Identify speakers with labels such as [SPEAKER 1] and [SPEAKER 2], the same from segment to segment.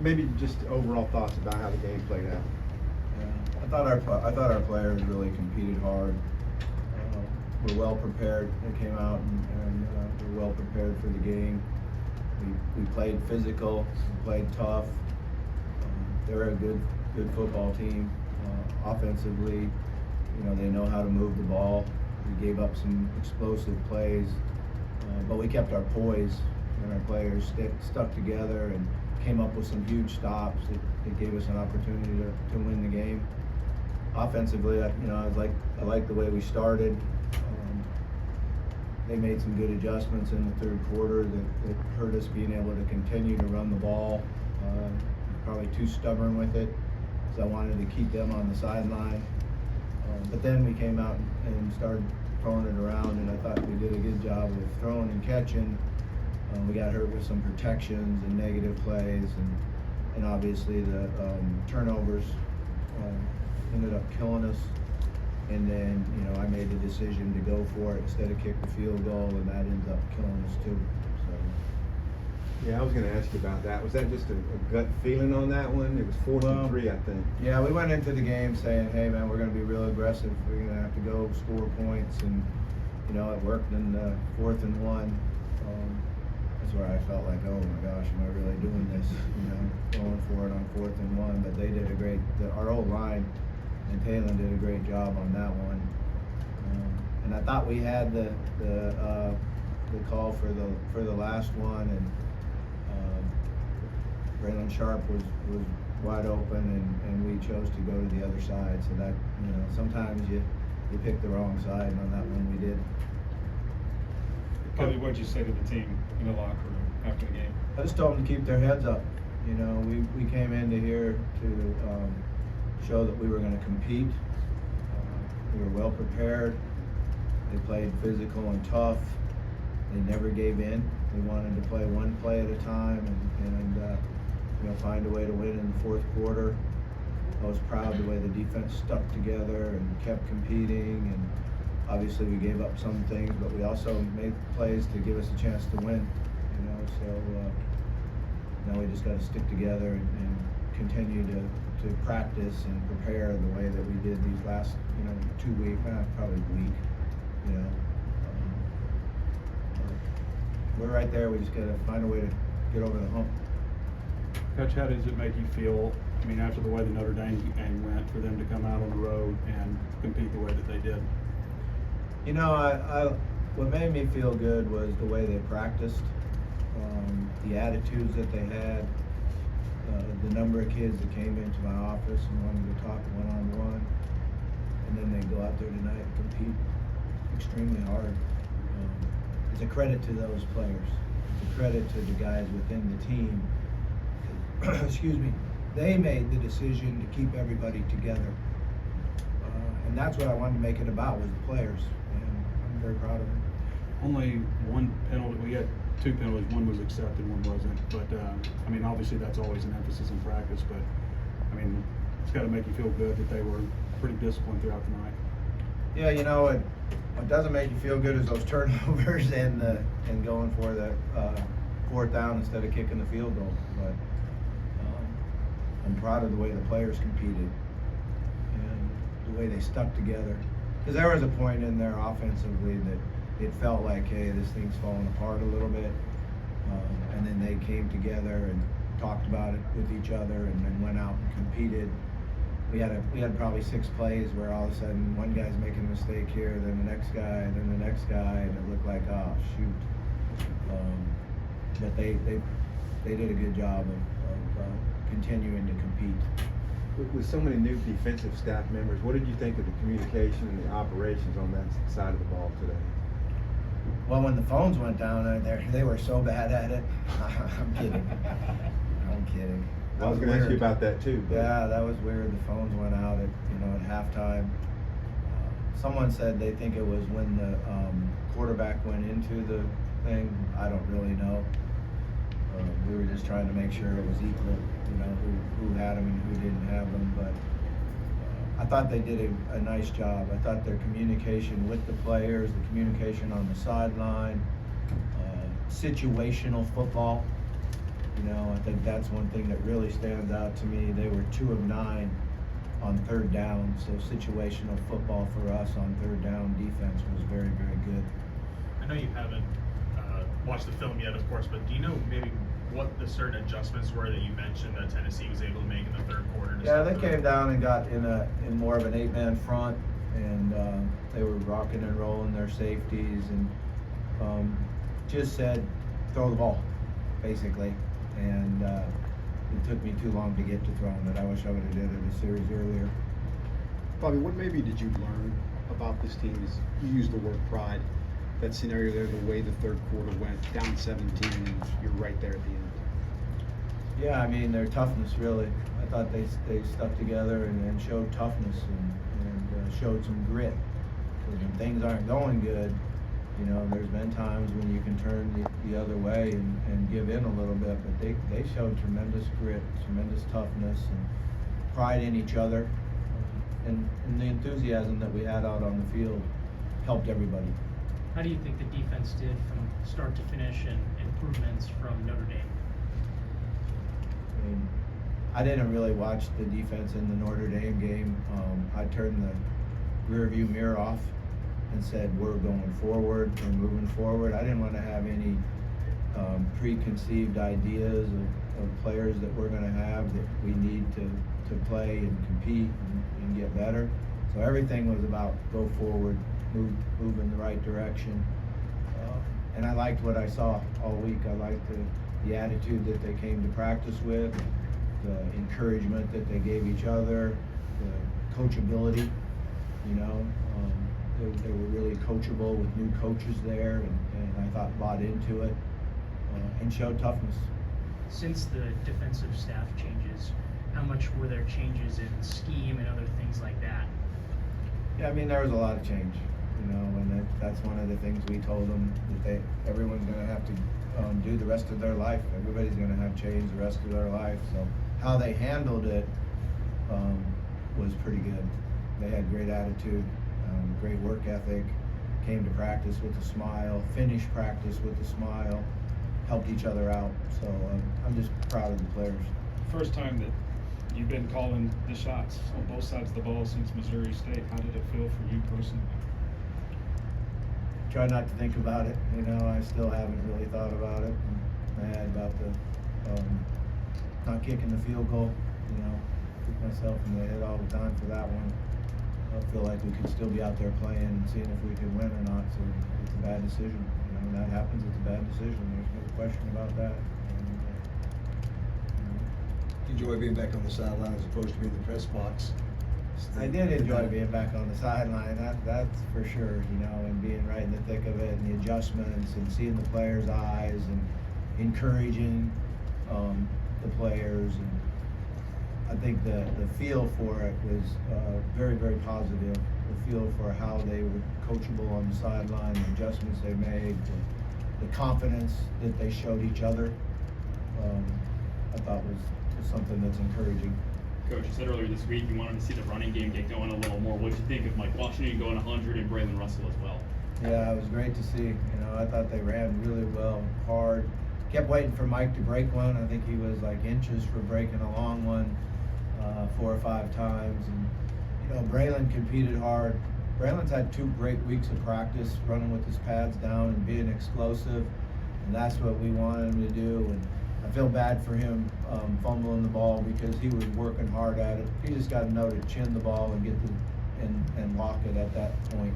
[SPEAKER 1] maybe just overall thoughts about how the game played out.
[SPEAKER 2] Yeah, I thought our players really competed hard. We're well prepared. They came out and we're well prepared for the game. We played physical, we played tough. They're a good football team. Offensively, they know how to move the ball. We gave up some explosive plays, but we kept our poise, and our players stuck together and came up with some huge stops that gave us an opportunity to win the game. Offensively, I like the way we started. They made some good adjustments in the third quarter that hurt us being able to continue to run the ball. Probably too stubborn with it, so I wanted to keep them on the sideline. But then we came out and started throwing it around, and I thought we did a good job of throwing and catching. We got hurt with some protections and negative plays, and obviously the turnovers ended up killing us. And then, I made the decision to go for it instead of kick the field goal, and that ends up killing us too. So.
[SPEAKER 1] Yeah, I was going to ask you about that. Was that just a gut feeling on that one? It was 4th and 3, I think.
[SPEAKER 2] Yeah, we went into the game saying, hey man, we're going to be real aggressive. We're going to have to go score points, and it worked in the 4th and 1. That's where I felt like, oh my gosh, am I really doing this? Going for it on 4th and 1. But they did a great. Our old line and Neyland did a great job on that one. And I thought we had the call for the last one, and Braylon Sharp was wide open, and we chose to go to the other side. So that, sometimes you pick the wrong side, and on that one we did.
[SPEAKER 3] Bobby, what'd you say to the team in the locker room after the game?
[SPEAKER 2] I just told them to keep their heads up. We came into here to show that we were going to compete. We were well prepared. They played physical and tough. They never gave in. They wanted to play one play at a time and find a way to win in the 4th quarter. I was proud the way the defense stuck together and kept competing, and obviously we gave up some things, but we also made plays to give us a chance to win. So now we just got to stick together and continue to practice and prepare the way that we did these last 2 weeks, probably a week. We're right there. We just got to find a way to get over the hump.
[SPEAKER 4] Coach, how does it make you feel, after the way the Notre Dame game went, for them to come out on the road and compete the way that they did?
[SPEAKER 2] What made me feel good was the way they practiced, the attitudes that they had, the number of kids that came into my office and wanted to talk one-on-one, and then they go out there tonight and compete extremely hard. It's a credit to those players. It's a credit to the guys within the team. Excuse me. They made the decision to keep everybody together, and that's what I wanted to make it about, was the players, and I'm very proud of them.
[SPEAKER 4] Only one penalty. We had 2 penalties. One was accepted, one wasn't. But obviously that's always an emphasis in practice. But it's got to make you feel good that they were pretty disciplined throughout the night.
[SPEAKER 2] Yeah, what doesn't make you feel good is those turnovers and going for the 4th down instead of kicking the field goal. But I'm proud of the way the players competed and the way they stuck together. Because there was a point in there offensively that it felt like, hey, this thing's falling apart a little bit. And then they came together and talked about it with each other, and then went out and competed. We had probably 6 plays where all of a sudden one guy's making a mistake here, then the next guy, and then the next guy, and it looked like, oh shoot. But they did a good job of continuing to compete.
[SPEAKER 1] With so many new defensive staff members, what did you think of the communication and the operations on that side of the ball today?
[SPEAKER 2] Well, when the phones went down, they were so bad at it. I'm kidding. I'm kidding.
[SPEAKER 1] I was going to ask you about that too. But.
[SPEAKER 2] Yeah, that was weird. The phones went out at halftime. Someone said they think it was when the quarterback went into the thing. I don't really know. We were just trying to make sure it was equal, who had them and who didn't have them. But I thought they did a nice job. I thought their communication with the players, the communication on the sideline, situational football. You know, I think that's one thing that really stands out to me. They were 2 of 9 on third down, so situational football for us on third down defense was very, very good.
[SPEAKER 5] I know you haven't watched the film yet, of course, but do you know maybe what the certain adjustments were that you mentioned that Tennessee was able to make in the third quarter?
[SPEAKER 2] Yeah, they came down and got in more of an 8-man front, and they were rocking and rolling their safeties, and just said, throw the ball, basically. And it took me too long to get to throwing it. I wish I would have did it a series earlier.
[SPEAKER 6] Bobby, what maybe did you learn about this team? Is you used the word pride. That scenario there, the way the third quarter went, down 17, and you're right there at the end.
[SPEAKER 2] Yeah, I mean, their toughness, really. I thought they stuck together and showed toughness and showed some grit. Because when things aren't going good, you know, there's been times when you can turn the other way and give in a little bit, but they showed tremendous grit, tremendous toughness, and pride in each other. And the enthusiasm that we had out on the field helped everybody.
[SPEAKER 7] How do you think the defense did from start to finish and improvements from Notre Dame?
[SPEAKER 2] I mean, I didn't really watch the defense in the Notre Dame game. I turned the rear view mirror off and said, we're going forward, we're moving forward. I didn't want to have any preconceived ideas of players that we're going to have that we need to play and compete and get better. So everything was about go forward, move in the right direction. And I liked what I saw all week. I liked the attitude that they came to practice with, the encouragement that they gave each other, the coachability, you know. They were really coachable with new coaches there, and I thought bought into it and showed toughness.
[SPEAKER 7] Since the defensive staff changes, how much were there changes in scheme and other things like that?
[SPEAKER 2] Yeah, I mean, there was a lot of change, you know, and that's one of the things we told them, that everyone's going to have to do the rest of their life. Everybody's going to have change the rest of their life. So how they handled it was pretty good. They had great attitude, great work ethic, came to practice with a smile, finished practice with a smile, helped each other out. So I'm just proud of the players.
[SPEAKER 3] First time that you've been calling the shots on both sides of the ball since Missouri State. How did it feel for you personally?
[SPEAKER 2] Try not to think about it. You know, I still haven't really thought about it. I'm mad about the not kicking the field goal. You know, kick myself in the head all the time for that one. I feel like we could still be out there playing and seeing if we could win or not. So it's a bad decision. You know, when that happens, it's a bad decision. There's no question about that.
[SPEAKER 8] Enjoy being back on the sideline as opposed to being in the press box.
[SPEAKER 2] I did enjoy being back on the sideline, that's for sure, you know, and being right in the thick of it, and the adjustments, and seeing the players' eyes, and encouraging the players. And I think the feel for it was very, very positive. The feel for how they were coachable on the sideline, the adjustments they made, the confidence that they showed each other, I thought was something that's encouraging.
[SPEAKER 9] Coach, you said earlier this week you wanted to see the running game get going a little more. What did you think of Mike Washington going 100 and Braylon Russell as well?
[SPEAKER 2] Yeah, it was great to see. You know, I thought they ran really well, hard. Kept waiting for Mike to break one. I think he was like inches for breaking a long one 4 or 5 times. And, you know, Braylon competed hard. Braylon's had 2 great weeks of practice running with his pads down and being explosive. And that's what we wanted him to do. And I feel bad for him fumbling the ball because he was working hard at it. He just got to know to chin the ball and get and lock it at that point.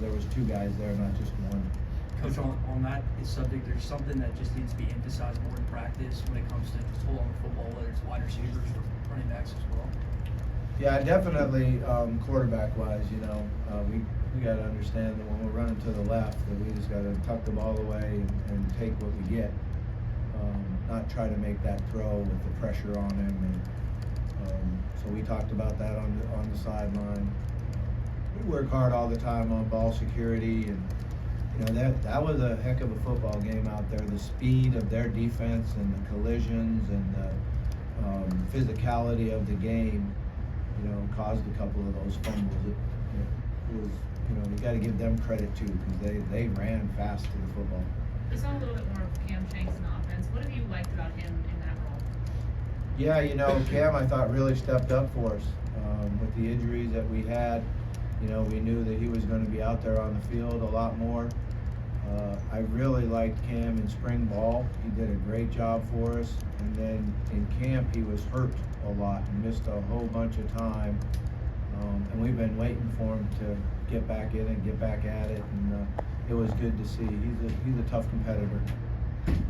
[SPEAKER 2] There was 2 guys there, not just one.
[SPEAKER 10] Coach, on that subject, there's something that just needs to be emphasized more in practice when it comes to just full-on football, whether it's wide receivers or running backs as well.
[SPEAKER 2] Yeah, definitely quarterback-wise, you know, we got to understand that when we're running to the left, that we just got to tuck the ball away and take what we get. Not try to make that throw with the pressure on him. And so we talked about that on the sideline. We work hard all the time on ball security, and you know that was a heck of a football game out there. The speed of their defense and the collisions and the physicality of the game, you know, caused a couple of those fumbles. It was, you know, you got to give them credit too, because they ran fast to the football.
[SPEAKER 11] We saw a little bit more of Cam Shanks in the offense. What have you liked about him in that role?
[SPEAKER 2] Yeah, you know, Cam, I thought really stepped up for us. With the injuries that we had, you know, we knew that he was gonna be out there on the field a lot more. I really liked Cam in spring ball. He did a great job for us. And then in camp, he was hurt a lot and missed a whole bunch of time. And we've been waiting for him to get back in and get back at it. And it was good to see. He's a tough competitor.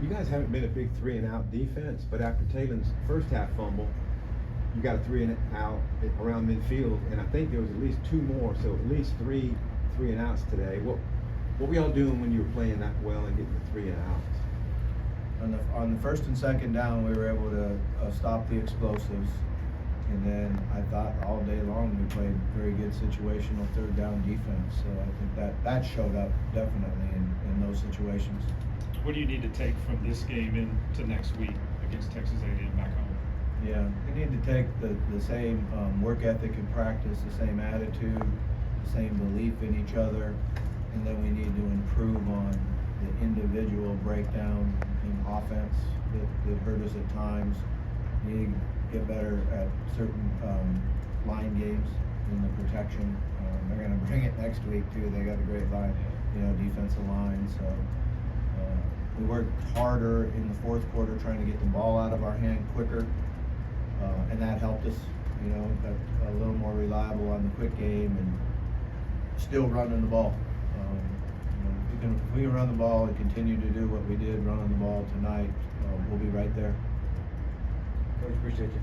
[SPEAKER 1] You guys haven't been a big 3-and-out defense, but after Taylor's first half fumble, you got a 3-and-out around midfield, and I think there was at least 2 more, so at least 3 3-and-outs today. What were y'all doing when you were playing that well and getting the 3-and-outs?
[SPEAKER 2] On the first and second down, we were able to stop the explosives. And then I thought all day long we played very good situational third down defense. So I think that showed up definitely in those situations.
[SPEAKER 3] What do you need to take from this game into next week against Texas A&M back home?
[SPEAKER 2] Yeah, we need to take the same work ethic in practice, the same attitude, the same belief in each other, and then we need to improve on the individual breakdown in offense that hurt us at times. We need to get better at certain line games in the protection. They're going to bring it next week too. They got a great line, you know, defensive line. So we worked harder in the fourth quarter trying to get the ball out of our hand quicker. And that helped us, you know, got a little more reliable on the quick game and still running the ball. You know, if we can run the ball and continue to do what we did running the ball tonight, we'll be right there.
[SPEAKER 1] Coach, appreciate you.